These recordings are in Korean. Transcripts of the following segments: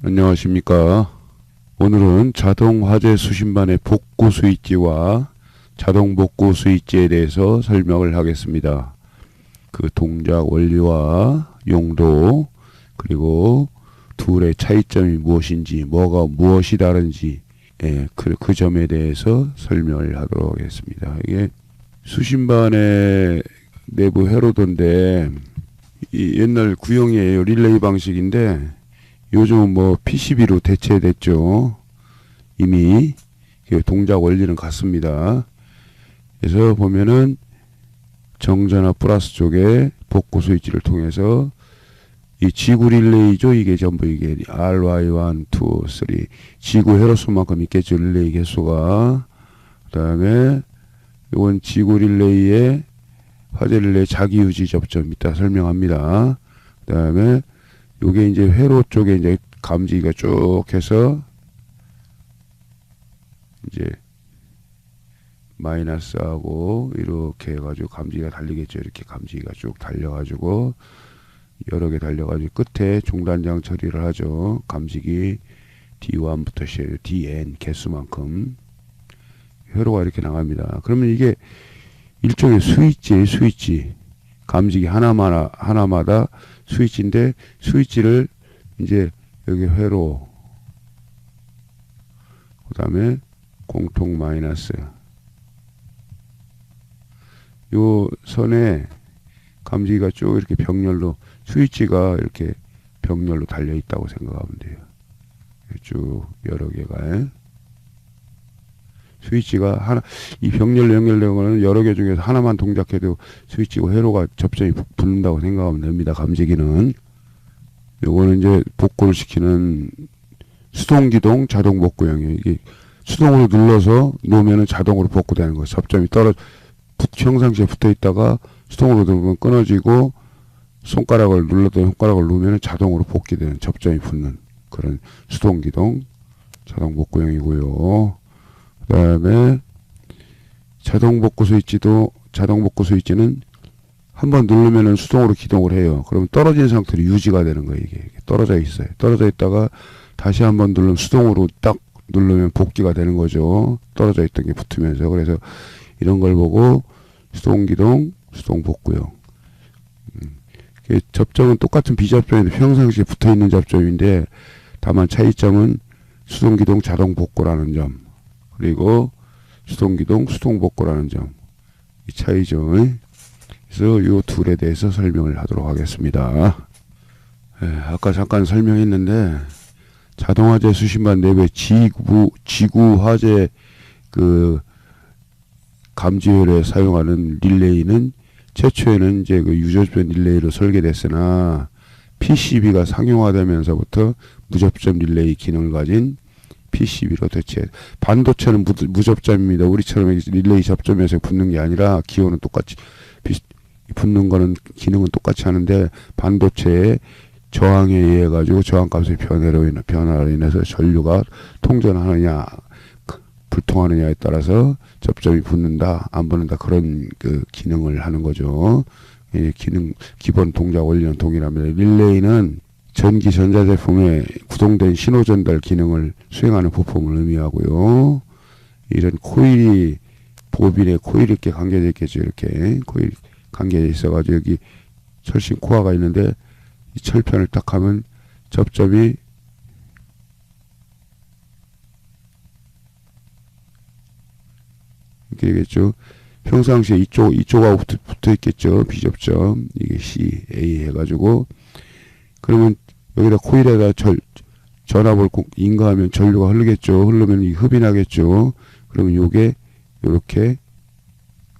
안녕하십니까. 오늘은 자동 화재 수신반의 복구 스위치와 자동 복구 스위치에 대해서 설명을 하겠습니다. 그 동작 원리와 용도, 그리고 둘의 차이점이 무엇인지, 무엇이 다른지, 그 점에 대해서 설명을 하도록 하겠습니다. 이게 수신반의 내부 회로도인데, 옛날 구형이에요. 릴레이 방식인데, 요즘은 PCB로 대체됐죠. 이미 동작 원리는 같습니다. 그래서 보면은 정전압 플러스 쪽에 복구 스위치를 통해서 이 지구 릴레이죠. 이게 전부 이게 RY1, 2, 3 지구 회로수만큼 있겠죠. 릴레이 개수가. 그 다음에 이건 지구 릴레이의 화재 릴레이 자기유지 접점 이따 설명합니다. 그 다음에 요게 이제 회로 쪽에 이제 감지기가 쭉 해서 이제 마이너스하고 이렇게 해가지고 감지기가 달리겠죠. 이렇게 감지기가 쭉 달려가지고 여러 개 달려가지고 끝에 중단장 처리를 하죠. 감지기 D1부터 시작해요. DN 개수만큼 회로가 이렇게 나갑니다. 그러면 이게 일종의 스위치 감지기 하나마다 스위치인데, 스위치를 이제 여기 회로, 그 다음에 공통 마이너스, 요 선에 감지기가 쭉 이렇게 병렬로, 스위치가 이렇게 병렬로 달려 있다고 생각하면 돼요. 쭉 여러 개가. 스위치가 하나, 이 병렬로 연결된 거는 여러 개 중에서 하나만 동작해도 스위치고 회로가 접점이 붙는다고 생각하면 됩니다. 감지기는. 요거는 이제 복구를 시키는 수동기동 자동 복구형이에요. 이게 수동으로 눌러서 놓으면은 자동으로 복구되는 거예요. 접점이 평상시에 붙어 있다가 수동으로 누르면 끊어지고, 손가락을 누르면은 자동으로 복귀되는, 접점이 붙는 그런 수동기동 자동 복구형이고요. 그 다음에 자동 복구 스위치는 한번 누르면은 수동으로 기동을 해요. 그러면 떨어진 상태로 유지가 되는 거예요. 이게 떨어져 있어요. 떨어져 있다가 다시 한번 누르면 수동으로 딱 누르면 복귀가 되는 거죠. 떨어져 있던 게 붙으면서. 그래서 이런 걸 보고 수동기동, 수동복구형. 접점은 똑같은 비접점인데 평상시에 붙어 있는 접점인데, 다만 차이점은 수동기동 자동복구라는 점, 그리고 수동기동 수동복구라는 점, 이 차이죠. 그래서 요 둘에 대해서 설명을 하도록 하겠습니다. 아까 잠깐 설명했는데, 자동화재 수신반 내부의 지구 화재 감지율에 사용하는 릴레이는 최초에는 이제 유접점 릴레이로 설계됐으나, PCB가 상용화되면서부터 무접점 릴레이 기능을 가진 PCB로 대체. 반도체는 무접점입니다. 우리처럼 릴레이 접점에서 붙는 게 아니라 기호는 똑같이 붙는 거는 기능은 똑같이 하는데, 반도체의 저항에 의해 가지고 저항값의 변화로 인해서 전류가 통전하느냐 불통하느냐에 따라서 접점이 붙는다 안 붙는다, 그런 기능을 하는 거죠. 기본 동작 원리는 동일합니다. 릴레이는 전기 전자제품에 구동된 신호 전달 기능을 수행하는 부품을 의미하고요. 이런 코일이, 보빈에 코일이 이렇게 감겨져 있겠죠. 이렇게 코일이 감겨져 있어가지고 여기 철심 코어가 있는데, 이 철편을 딱 하면 접점이 이렇게 되겠죠. 평상시에 이쪽하고 붙어 있겠죠. 비접점. 이게 C, A 해가지고. 그러면 여기다 코일에다 전압을 인가하면 전류가 흐르겠죠. 흐르면 이 흡이 나겠죠. 그러면 요게 요렇게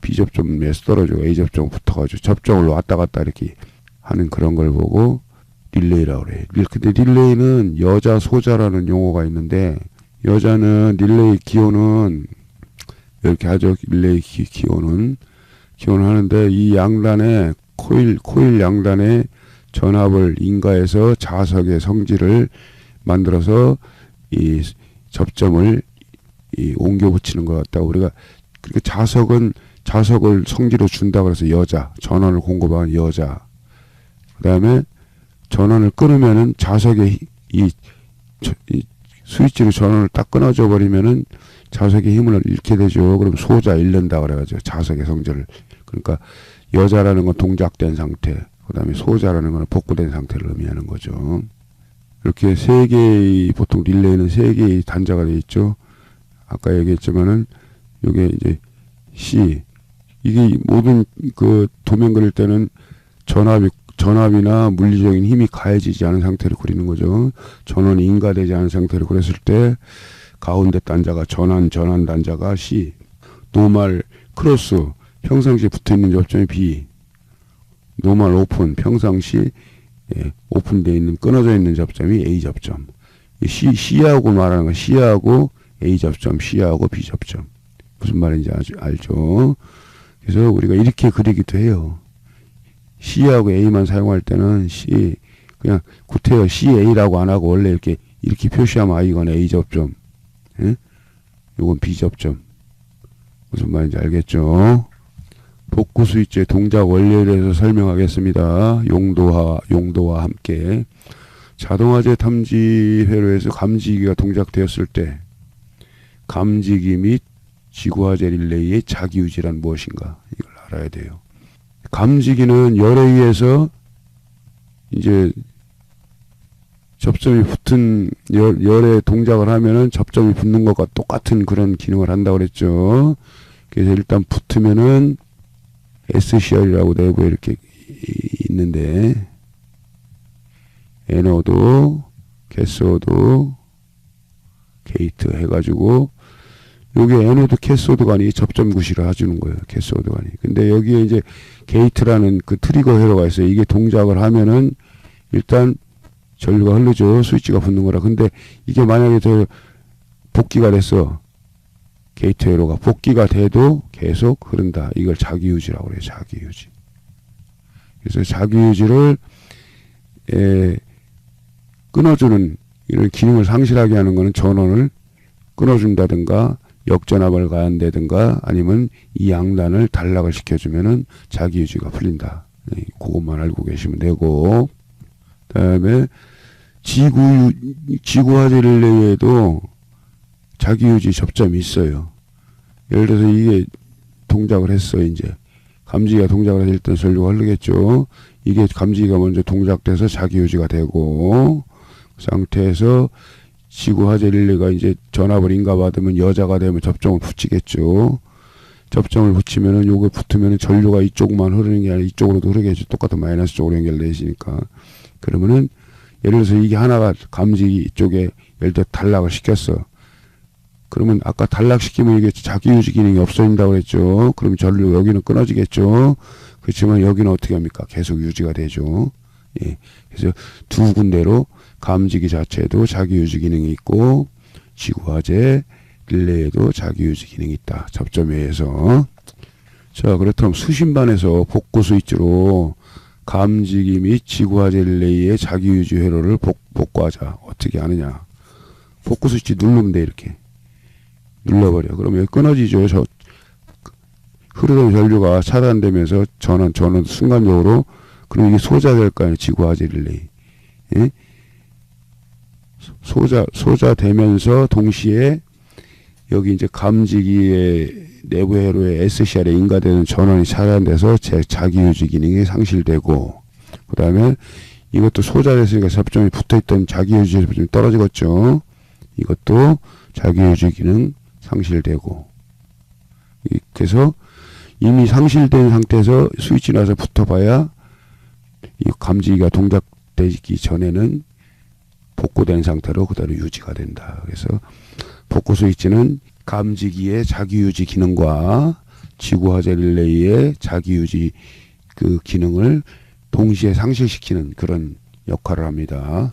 B접점에서 떨어지고 A접점 붙어가지고 접점을 왔다 갔다 이렇게 하는 그런 걸 보고 릴레이라고 그래요. 근데 릴레이는 여자, 소자라는 용어가 있는데, 여자는 릴레이 기호는 이렇게 하죠. 릴레이 기호는 하는데, 이 양단에 코일 양단에 전압을 인가해서 자석의 성질을 만들어서 이 접점을 옮겨 붙이는 것 같다. 우리가 그러니까 자석은 자석을 성지로 준다 그래서 여자, 전원을 공급하는 여자. 그 다음에 전원을 끊으면은 자석의 이 스위치로 전원을 딱 끊어져 버리면은 자석의 힘을 잃게 되죠. 그럼 소자 잃는다 그래가지고 자석의 성질을. 그러니까 여자라는 건 동작된 상태, 그 다음에 소자라는 건 복구된 상태를 의미하는 거죠. 이렇게 세 개의, 보통 릴레이는 세 개의 단자가 되어 있죠. 아까 얘기했지만은 요게 이제 C, 이게 모든 그 도면 그릴 때는 전압이나 물리적인 힘이 가해지지 않은 상태를 그리는 거죠. 전원이 인가되지 않은 상태를 그렸을 때 가운데 단자가 전환 단자가 C, 노멀 크로스 평상시에 붙어있는 접점이 B, 노멀 오픈 평상시 오픈되어 있는 끊어져 있는 접점이 A 접점. C하고 말하는 건 C하고 A 접점, C하고 B 접점. 무슨 말인지 알죠? 그래서 우리가 이렇게 그리기도 해요. C하고 A만 사용할 때는 C, 그냥 구태여 CA라고 안 하고 원래 이렇게 표시하면 이건 A 접점, 예? 요건 B 접점. 무슨 말인지 알겠죠? 복구 스위치의 동작 원리에 대해서 설명하겠습니다. 용도와 함께. 자동화재 탐지 회로에서 감지기가 동작되었을 때 감지기 및 지구화재 릴레이의 자기유지란 무엇인가? 이걸 알아야 돼요. 감지기는 열에 의해서 이제 접점이 붙은 열에 동작을 하면은 접점이 붙는 것과 똑같은 그런 기능을 한다고 그랬죠. 그래서 일단 붙으면은 SCR이라고 내부에 이렇게 있는데 에너드, 캐소드, 게이트 해가지고 요게 에너드 캐소드가 아니고 접점 구시를 해주는 거예요. 캐소드가 아니고. 근데 여기에 이제 게이트라는 그 트리거 회로가 있어요. 이게 동작을 하면은 일단 전류가 흐르죠. 스위치가 붙는 거라. 근데 이게 만약에 더 복귀가 됐어. 게이트 회로가 복귀가 돼도 계속 흐른다. 이걸 자기유지라고 그래요. 자기유지. 그래서 자기유지를 끊어주는 이런 기능을 상실하게 하는 거는 전원을 끊어준다든가 역전압을 가한다든가 아니면 이 양단을 단락을 시켜주면은 자기유지가 풀린다. 그것만 알고 계시면 되고, 그 다음에 지구화재 릴레이에도 자기유지 접점이 있어요. 예를 들어서 이게 동작을 했어. 이제 감지기가 동작을 했을 때 전류가 흐르겠죠. 이게 감지기가 먼저 동작돼서 자기유지가 되고, 그 상태에서 지구화재 릴레이가 이제 전압을 인가받으면 여자가 되면 접점을 붙이겠죠. 접점을 붙이면은 요게 붙으면은 전류가 이쪽만 흐르는 게 아니라 이쪽으로도 흐르겠죠. 똑같은 마이너스 쪽으로 연결되어 있으니까. 그러면은 예를 들어서 이게 하나가 감지기 쪽에 예를 들어 단락을 시켰어. 그러면 아까 단락시키면 이게 자기유지 기능이 없어진다고 그랬죠. 그럼 전류 여기는 끊어지겠죠. 그렇지만 여기는 어떻게 합니까? 계속 유지가 되죠. 예. 그래서 두 군데로 감지기 자체에도 자기유지 기능이 있고 지구화재 릴레이에도 자기유지 기능이 있다. 접점에 의해서. 자, 그렇다면 수신반에서 복구 스위치로 감지기 및 지구화재 릴레이의 자기유지 회로를 복구하자. 어떻게 하느냐. 복구 스위치 누르면 돼. 이렇게 눌러버려. 그러면 여기 끊어지죠. 흐르던 전류가 차단되면서 전원 순간적으로. 그럼 이게 소자될 거 아니에요. 지구화재 릴레이. 예? 소자 되면서 동시에 여기 이제 감지기의 내부 회로에 SCR에 인가되는 전원이 차단돼서 자기유지 기능이 상실되고, 그 다음에 이것도 소자됐으니까 접점이 붙어있던 자기유지 접점이 떨어지겠죠. 이것도 자기유지 기능 상실되고. 그래서 이미 상실된 상태에서 스위치 나서 붙어봐야 이 감지기가 동작되기 전에는 복구된 상태로 그대로 유지가 된다. 그래서 복구 스위치는 감지기의 자기유지 기능과 지구화재 릴레이의 자기유지 그 기능을 동시에 상실시키는 그런 역할을 합니다.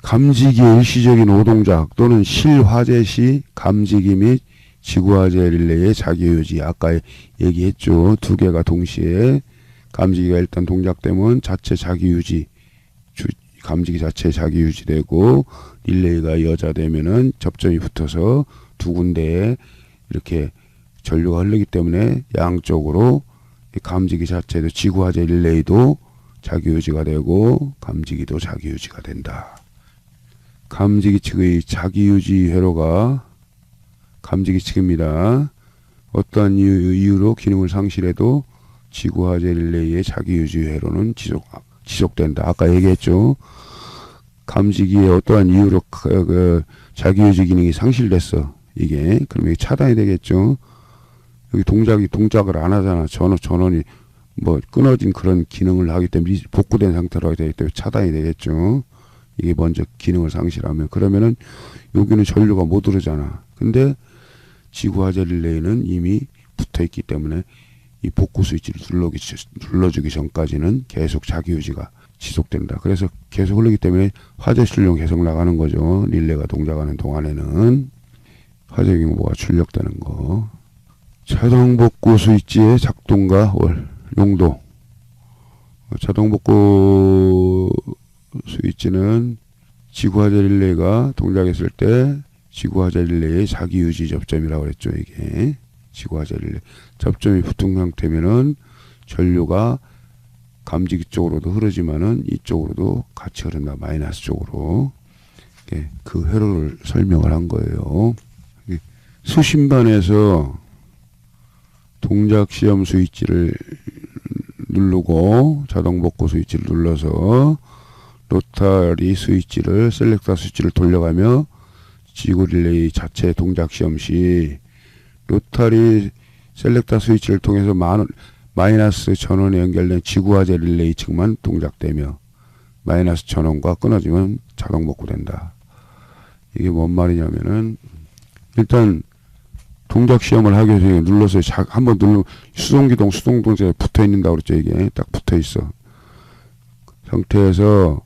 감지기의 일시적인 오동작 또는 실화재 시 감지기 및 지구화재 릴레이의 자기유지. 아까 얘기했죠. 두 개가 동시에 감지기가 일단 동작되면 자체 자기유지, 감지기 자체 자기유지되고 릴레이가 여자되면은 접점이 붙어서 두 군데에 이렇게 전류가 흐르기 때문에 양쪽으로 이 감지기 자체도 지구화재 릴레이도 자기유지가 되고 감지기도 자기유지가 된다. 감지기 측의 자기유지 회로가 감지기 측입니다. 어떠한 이유로 기능을 상실해도 지구화재 릴레이의 자기유지 회로는 지속된다. 아까 얘기했죠. 감지기에 어떠한 이유로 자기유지 기능이 상실됐어. 이게 그럼 이게 차단이 되겠죠. 여기 동작을 안 하잖아. 전원이 뭐 끊어진 그런 기능을 하기 때문에 복구된 상태로 하게 되기 때문에 차단이 되겠죠. 이게 먼저 기능을 상실하면 그러면은 여기는 전류가 못 흐르잖아. 근데 지구화재 릴레이는 이미 붙어있기 때문에 이 복구 스위치를 눌러주기 전까지는 계속 자기유지가 지속된다. 그래서 계속 흐르기 때문에 화재 출력 계속 나가는 거죠. 릴레이가 동작하는 동안에는 화재 경보가 출력되는 거. 자동 복구 스위치의 작동과 용도. 자동 복구 스위치는 지구화재 릴레이가 동작했을 때 지구화재 릴레이의 자기유지 접점이라고 그랬죠. 이게 지구화재 릴레이 접점이 붙은 상태면은 전류가 감지기 쪽으로도 흐르지만은 이쪽으로도 같이 흐른다. 마이너스 쪽으로. 그 회로를 설명을 한 거예요. 수신반에서 동작 시험 스위치를 누르고 자동 복구 스위치를 눌러서 로타리 스위치를 셀렉터 스위치를 돌려가며 지구 릴레이 자체 동작 시험 시 로타리 셀렉터 스위치를 통해서 마이너스 전원에 연결된 지구화재 릴레이 측만 동작되며 마이너스 전원과 끊어지면 자동 복구된다. 이게 뭔 말이냐면은 일단 동작 시험을 하기 위해서 눌러서 한번 누르면 수동동작에 붙어 있는다고 그랬죠. 이게 딱 붙어 있어. 상태에서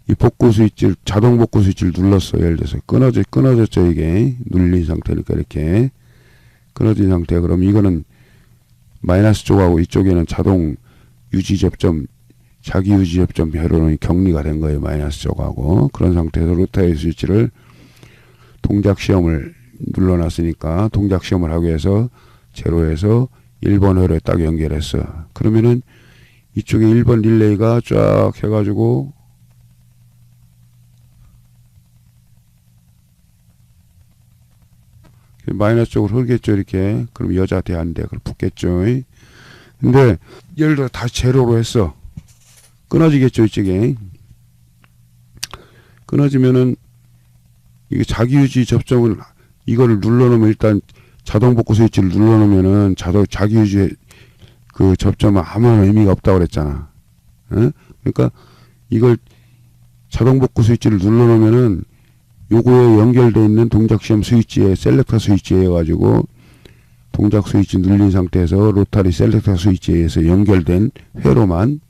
이 복구 스위치를 자동 복구 스위치를 눌렀어요. 예를 들어서 끊어졌죠. 이게 눌린 상태니까 이렇게 끊어진 상태. 그럼 이거는 마이너스 쪽하고 이쪽에는 자동 유지 접점 자기 유지 접점 회로는 격리가 된 거예요. 마이너스 쪽하고. 그런 상태에서 로타리 스위치를 동작 시험을 눌러놨으니까 동작 시험을 하기 위해서 제로에서 1번 회로에 딱 연결했어. 그러면은 이쪽에 1번 릴레이가 쫙 해가지고 마이너스 쪽으로 흐르겠죠. 이렇게. 그럼 여자 돼 안 돼. 그럼 붙겠죠. 근데 예를 들어 다시 제로로 했어. 끊어지겠죠. 이쪽에. 끊어지면은 이게 자기유지 접점을 이거를 눌러놓으면 일단 자동 복구 스위치를 눌러놓으면은 자기유지 그 접점은 아무런 의미가 없다고 그랬잖아. 에? 그러니까 이걸 자동 복구 스위치를 눌러놓으면은 요거에 연결되어 있는 동작 시험 스위치에 셀렉터 스위치에 해가지고 동작 스위치 눌린 상태에서 로타리 셀렉터 스위치에 의해서 연결된 회로만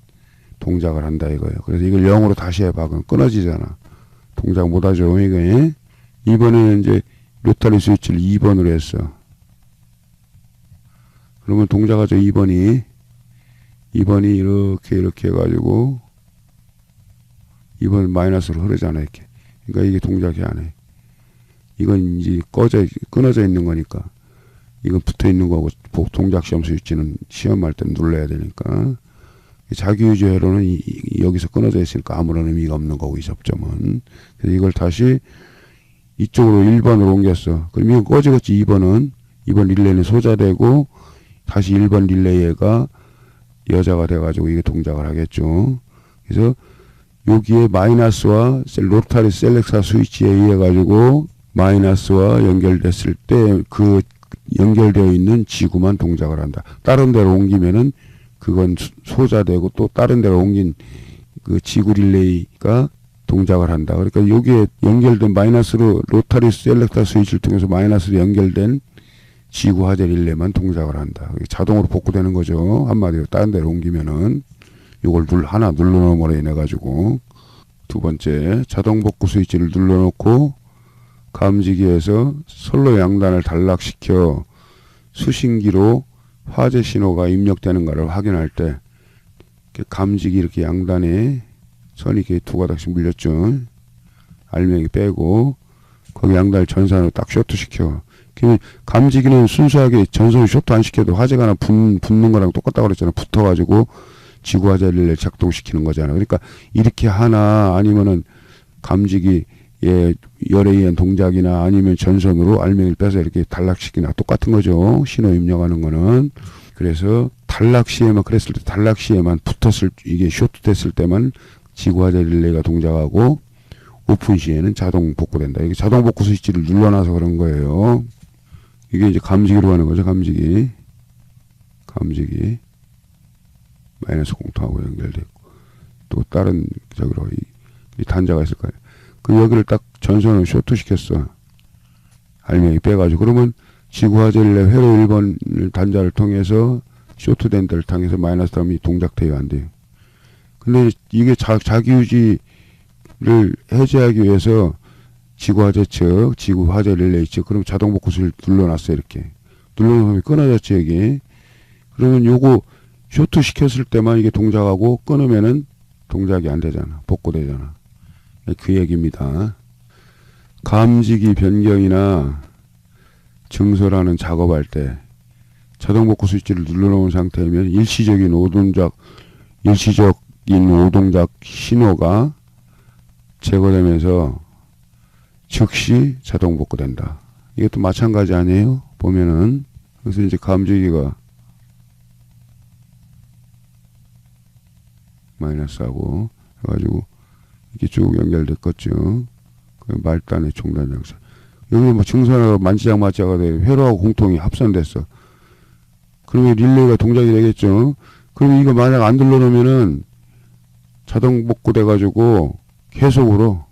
동작을 한다 이거예요. 그래서 이걸 0으로 다시 해봐. 그럼 끊어지잖아. 동작 못하죠. 이거. 이번에는 이제 로타리 스위치를 2번으로 했어. 그러면 동작하죠. 2번이 이렇게 해가지고 2번 마이너스로 흐르잖아. 이렇게. 그러니까 이게 동작이 안 해. 이건 이제 끊어져 있는 거니까. 이건 붙어 있는 거고, 동작 시험 스위치는 시험할 때 눌러야 되니까. 자기유지 회로는 여기서 끊어져 있으니까 아무런 의미가 없는 거고, 이 접점은. 그래서 이걸 다시 이쪽으로 1번으로 옮겼어. 그럼 이건 꺼지겠지. 2번 릴레이는 소자되고, 다시 1번 릴레이가 여자가 돼가지고 이게 동작을 하겠죠. 그래서 여기에 마이너스와 로타리 셀렉터 스위치에 의해 가지고 마이너스와 연결됐을 때 그 연결되어 있는 지구만 동작을 한다. 다른 데로 옮기면은 그건 소자되고 또 다른 데로 옮긴 그 지구 릴레이가 동작을 한다. 그러니까 여기에 연결된 마이너스로 로타리 셀렉터 스위치를 통해서 마이너스로 연결된 지구 화재 릴레이만 동작을 한다. 자동으로 복구되는 거죠. 한마디로 다른 데로 옮기면은 이걸 하나 눌러놓음으로 인해 가지고. 두 번째, 자동 복구 스위치를 눌러놓고 감지기에서 선로 양단을 단락시켜 수신기로 화재 신호가 입력되는가를 확인할 때 감지기 이렇게 양단에 선이 이렇게 두 가닥씩 물렸죠. 알맹이 빼고 거기 양단을 전산으로 딱 쇼트시켜. 감지기는 순수하게 전선을 쇼트 안 시켜도 화재가 하나 붙는 거랑 똑같다고 그랬잖아. 붙어가지고 지구 화재 릴레이를 작동시키는 거잖아. 그러니까 이렇게 하나 아니면은 감지기의 열에 의한 동작이나 아니면 전선으로 알맹이를 빼서 이렇게 단락시키나 똑같은 거죠. 신호 입력하는 거는. 그래서 단락 시에만 그랬을 때 단락 시에만 붙었을 이게 쇼트 됐을 때만 지구 화재 릴레이가 동작하고 오픈 시에는 자동 복구된다. 이게 자동 복구 스위치를 눌러놔서 그런 거예요. 이게 이제 감지기로 하는 거죠. 감지기 마이너스 공통하고 연결돼 있고 또 다른 저기로 이 단자가 있을 거예요. 그 여기를 딱 전선을 쇼트 시켰어. 알맹이 빼가지고 그러면 지구 화재 릴레이 회로 1번 단자를 통해서 쇼트된 데를 통해서 마이너스 다음이 동작돼야 안 돼요. 근데 이게 자기 유지를 해제하기 위해서 지구 화재 측, 지구 화재 릴레이 측, 그럼 자동 복구를 눌러놨어요. 이렇게 눌러놓으면 끊어졌지 여기. 그러면 요거 쇼트 시켰을 때만 이게 동작하고 끊으면은 동작이 안 되잖아. 복구되잖아. 그 얘기입니다. 감지기 변경이나 증설하는 작업할 때 자동 복구 스위치를 눌러놓은 상태이면 일시적인 오동작 신호가 제거되면서 즉시 자동 복구된다. 이것도 마찬가지 아니에요? 보면은 그래서 이제 감지기가 마이너스하고 해가지고 이게 쭉 연결됐겠죠. 그 말단의 중단 장치. 여기 뭐 증선하고 만지작마지작하다 회로하고 공통이 합선됐어. 그러면 릴레이가 동작이 되겠죠. 그러면 이거 만약 안 눌러놓으면은 자동 복구돼가지고 계속으로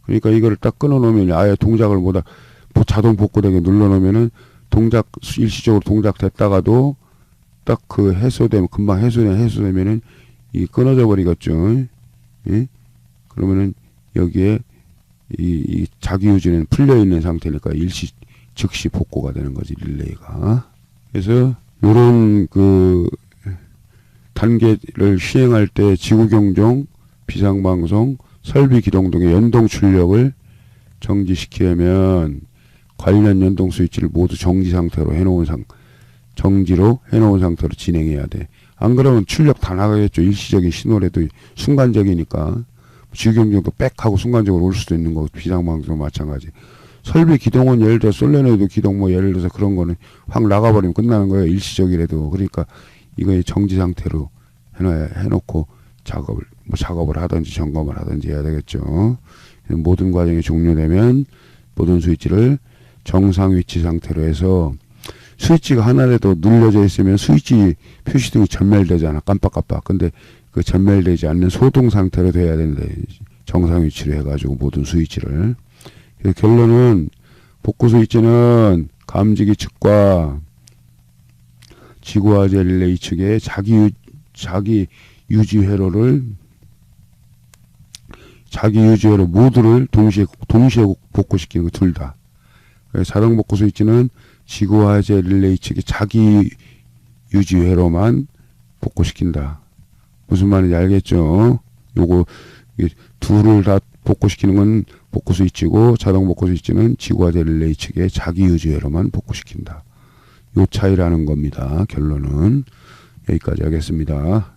그러니까 이거를 딱 끊어놓으면 아예 동작을 못하 자동 복구되게 눌러놓으면은 일시적으로 동작됐다가도 딱 그 해소되면 금방 해소되면은 이 끊어져 버리겠죠. 예? 그러면은 여기에 이 자기 유지는 풀려 있는 상태니까 즉시 복구가 되는 거지 릴레이가. 그래서 요런 그 단계를 시행할 때 지구경종, 비상방송, 설비 기동 등의 연동 출력을 정지시키려면 관련 연동 스위치를 모두 정지로 해놓은 상태로 진행해야 돼. 안 그러면 출력 다 나가겠죠. 일시적인 신호라도 순간적이니까. 지구경종도 빽 하고 순간적으로 올 수도 있는 거고 비상방송도 마찬가지. 설비 기동은 예를 들어 솔레노이드 기동 뭐 예를 들어서 그런 거는 확 나가버리면 끝나는 거예요. 일시적이라도. 그러니까 이거 정지 상태로 해놓고 작업을 하든지 점검을 하든지 해야 되겠죠. 모든 과정이 종료되면 모든 스위치를 정상 위치 상태로 해서 스위치가 하나라도 눌려져 있으면 스위치 표시등이 전멸되잖아. 깜빡깜빡. 근데 그 전멸되지 않는 소동 상태로 돼야 되는데 정상 위치로 해가지고 모든 스위치를. 결론은 복구 스위치는 감지기 측과 지구화재 릴레이 측의 자기 유지 회로 모두를 동시에 복구시키는 거 둘 다. 자동 복구 스위치는 지구화재 릴레이 측의 자기 유지 회로만 복구시킨다. 무슨 말인지 알겠죠? 요거 둘을 다 복구시키는 건 복구 스위치고 자동 복구 스위치는 지구화재 릴레이 측의 자기 유지 회로만 복구시킨다. 요 차이라는 겁니다. 결론은 여기까지 하겠습니다.